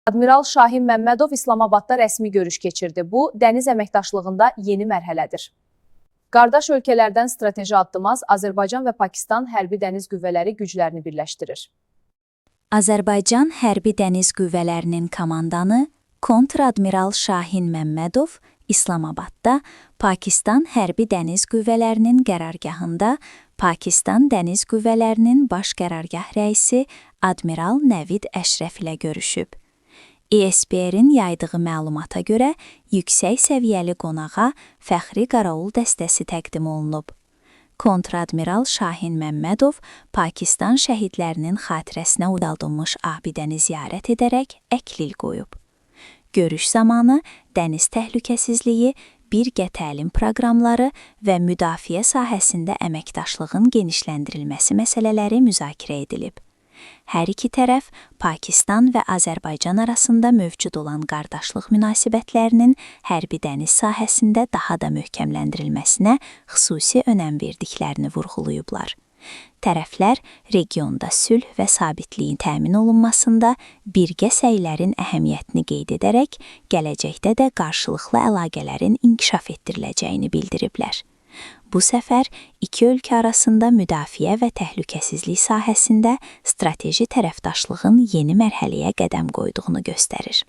Admiral Şahin Məmmədov İslamabadda rəsmi görüş keçirdi. Bu, dəniz əməkdaşlığında yeni mərhələdir. Qardaş ölkələrdən strateji addımaz Azərbaycan və Pakistan hərbi dəniz qüvvələri güclərini birləşdirir. Azərbaycan hərbi dəniz qüvvələrinin komandanı Kontr-Admiral Şahin Məmmədov İslamabadda Pakistan hərbi dəniz qüvvələrinin qərargahında Pakistan dəniz qüvvələrinin baş qərargah rəisi Admiral Nəvid Əşrəf ilə görüşüb. ESPR-in yaydığı məlumata görə yüksək səviyyəli qonağa fəxri qaraol dəstəsi təqdim olunub. Kontr-Admiral Şahin Məmmədov Pakistan şəhidlərinin xatirəsinə udaldılmış abidəni ziyarət edərək əklil qoyub. Görüş zamanı dəniz təhlükəsizliyi, birgə təlim proqramları və müdafiə sahəsində əməkdaşlığın genişləndirilməsi məsələləri müzakirə edilib. Hər iki tərəf Pakistan və Azərbaycan arasında mövcud olan qardaşlıq münasibətlərinin hərbi dəniz sahəsində daha da möhkəmləndirilməsinə xüsusi önəm verdiklərini vurğulayıblar. Tərəflər regionda sülh və sabitliyin təmin olunmasında birgə səylərin əhəmiyyətini qeyd edərək, gələcəkdə də qarşılıqlı əlaqələrin inkişaf etdiriləcəyini bildiriblər. Bu səfər iki ölkə arasında müdafiə və təhlükəsizlik sahəsində strateji tərəfdaşlığın yeni mərhələyə qədəm qoyduğunu göstərir.